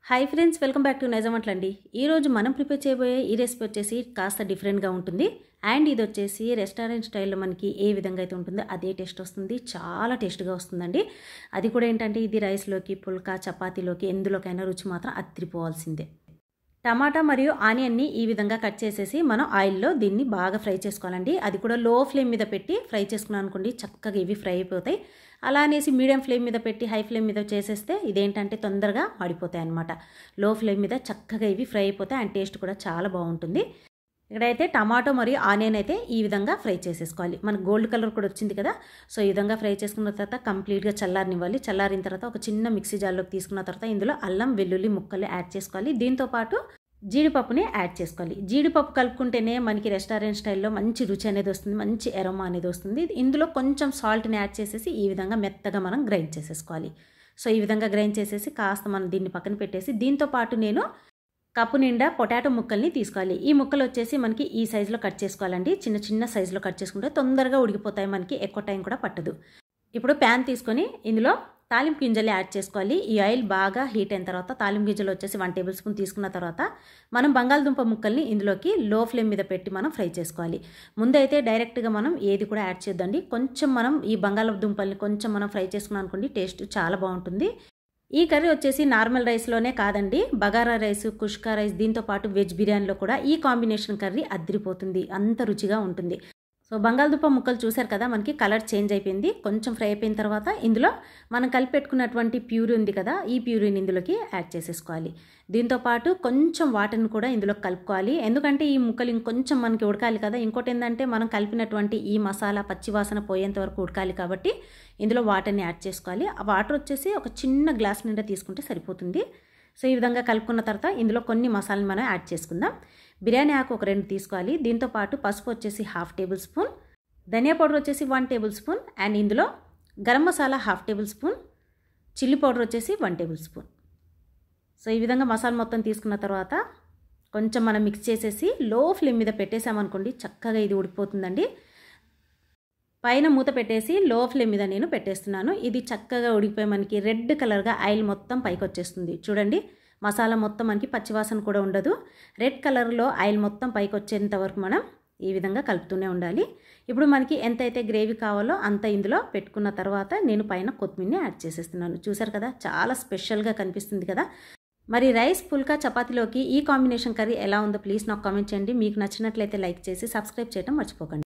Hi friends, welcome back to Nizam వంటలండి. ఈరోజు మనం ప్రిపేర్ చేయబోయే ఈ రెసిపీ వచ్చేసి కాస్త డిఫరెంట్గా ఉంటుంది. అండ్ ఇది వచ్చేసి రెస్టారెంట్ స్టైల్లో మనకి ఏ విధంగా అయితే ఉంటుందో అదే టేస్ట్ వస్తుంది. చాలా టేస్ట్గా వస్తుందండి. అది కూడా ఏంటంటే ఇది రైస్లోకి, పుల్కా, చపాతీలోకి ఎందులోకైనా రుచి మాత్రం అదిరిపోవాల్సిందే. టమాటా మరియు ఆనియన్ని ఈ విధంగా కట్ చేసేసి మనం ఆయిల్లో దీన్ని బాగా ఫ్రై చేసుకోవాలండి. అది కూడా లో ఫ్లేమ్ మీద పెట్టి ఫ్రై చేసుకున్నాం అనుకోండి, చక్కగా ఇవి ఫ్రై అయిపోతాయి. అలా అనేసి మీడియం ఫ్లేమ్ మీద పెట్టి హై ఫ్లేమ్ మీద చేసేస్తే ఇదేంటంటే తొందరగా మాడిపోతాయి అన్నమాట. లో ఫ్లేమ్ మీద చక్కగా ఇవి ఫ్రై అయిపోతాయి అండ్ టేస్ట్ కూడా చాలా బాగుంటుంది. ఇక్కడైతే టమాటో మరియు ఆనియన్ అయితే ఈ విధంగా ఫ్రై చేసేసుకోవాలి. మనకు గోల్డ్ కలర్ కూడా వచ్చింది కదా, సో ఈ విధంగా ఫ్రై చేసుకున్న తర్వాత కంప్లీట్గా చల్లారనివ్వాలి. చల్లారిన తర్వాత ఒక చిన్న మిక్సీ జార్లోకి తీసుకున్న తర్వాత ఇందులో అల్లం వెల్లుల్లి ముక్కలు యాడ్ చేసుకోవాలి. దీంతోపాటు జీడిపప్పుని యాడ్ చేసుకోవాలి. జీడిపప్పు కలుపుకుంటేనే మనకి రెస్టారెంట్ స్టైల్లో మంచి రుచి అనేది వస్తుంది, మంచి ఎరోమా అనేది వస్తుంది. ఇందులో కొంచెం సాల్ట్ని యాడ్ చేసేసి ఈ విధంగా మెత్తగా మనం గ్రైండ్ చేసేసుకోవాలి. సో ఈ విధంగా గ్రైండ్ చేసేసి కాస్త మనం దీన్ని పక్కన పెట్టేసి దీంతోపాటు నేను కప్పు నిండా పొటాటో ముక్కల్ని తీసుకోవాలి. ఈ ముక్కలు వచ్చేసి మనకి ఈ సైజులో కట్ చేసుకోవాలండి. చిన్న చిన్న సైజులో కట్ చేసుకుంటే తొందరగా ఉడికిపోతాయి, మనకి ఎక్కువ టైం కూడా పట్టదు. ఇప్పుడు ప్యాన్ తీసుకొని ఇందులో తాలింపు గింజలు యాడ్ చేసుకోవాలి. ఈ ఆయిల్ బాగా హీట్ అయిన తర్వాత తాలింపు గింజలు వచ్చేసి 1 టేబుల్ స్పూన్ తీసుకున్న తర్వాత మనం బంగాళదుంప ముక్కల్ని ఇందులోకి లో ఫ్లేమ్ మీద పెట్టి మనం ఫ్రై చేసుకోవాలి. ముందైతే డైరెక్ట్గా మనం ఏది కూడా యాడ్ చేద్దండి. కొంచెం మనం ఈ బంగాళదుంపల్ని కొంచెం మనం ఫ్రై చేసుకున్నాం అనుకోండి, టేస్ట్ చాలా బాగుంటుంది. ఈ కర్రీ వచ్చేసి నార్మల్ రైస్లోనే కాదండి, బగారా రైస్, కుష్కా రైస్, దీంతోపాటు వెజ్ బిర్యానీలో కూడా ఈ కాంబినేషన్ కర్రీ అదిరిపోతుంది, అంత రుచిగా ఉంటుంది. సో బంగాళదుంప ముక్కలు చూసారు కదా, మనకి కలర్ చేంజ్ అయిపోయింది. కొంచెం ఫ్రై అయిపోయిన తర్వాత ఇందులో మనం కలిపి పెట్టుకున్నటువంటి ప్యూరీ ఉంది కదా, ఈ ప్యూరీని ఇందులోకి యాడ్ చేసేసుకోవాలి. దీంతోపాటు కొంచెం వాటర్ని కూడా ఇందులో కలుపుకోవాలి, ఎందుకంటే ఈ ముక్కలు ఇంకొంచెం మనకి ఉడకాలి కదా. ఇంకోటి ఏంటంటే మనం కలిపినటువంటి ఈ మసాలా పచ్చివాసన పోయేంత వరకు ఉడకాలి కాబట్టి ఇందులో వాటర్ని యాడ్ చేసుకోవాలి. ఆ వాటర్ వచ్చేసి ఒక చిన్న గ్లాస్ నిండా తీసుకుంటే సరిపోతుంది. సో ఈ విధంగా కలుపుకున్న తర్వాత ఇందులో కొన్ని మసాలాని మనం యాడ్ చేసుకుందాం. బిర్యానీ ఆకు ఒక 2 తీసుకోవాలి. దీంతోపాటు పసుపు వచ్చేసి 1/2 టేబుల్ స్పూన్, ధనియా పౌడర్ వచ్చేసి 1 టేబుల్ స్పూన్, అండ్ ఇందులో garam masala 1/2 table spoon, chilli powder వచ్చేసి 1 టేబుల్ స్పూన్. సో ఈ విధంగా మసాలా మొత్తం తీసుకున్న తర్వాత కొంచెం మనం మిక్స్ చేసేసి లో ఫ్లేమ్ మీద పెట్టేసామనుకోండి, చక్కగా ఇది ఉడికిపోతుందండి. పైన మూత పెట్టేసి లో ఫ్లేమ్ మీద నేను పెట్టేస్తున్నాను. ఇది చక్కగా ఉడికిపోయి మనకి రెడ్ కలర్గా ఆయిల్ మొత్తం పైకి వచ్చేస్తుంది. చూడండి, మసాలా మొత్తం మనకి పచ్చివాసన కూడా ఉండదు. రెడ్ కలర్లో ఆయిల్ మొత్తం పైకి వచ్చేంత వరకు మనం ఈ విధంగా కలుపుతూనే ఉండాలి. ఇప్పుడు మనకి ఎంతైతే గ్రేవీ కావాలో అంత ఇందులో పెట్టుకున్న తర్వాత నేను పైన కొత్తిమీరని యాడ్ చేసేస్తున్నాను. చూసారు కదా, చాలా స్పెషల్గా కనిపిస్తుంది కదా. మరి రైస్, పుల్కా, చపాతీలోకి ఈ కాంబినేషన్ కర్రీ ఎలా ఉందో ప్లీజ్ నాకు కామెంట్ చేయండి. మీకు నచ్చినట్లయితే లైక్ చేసి సబ్స్క్రైబ్ చేయడం మర్చిపోకండి.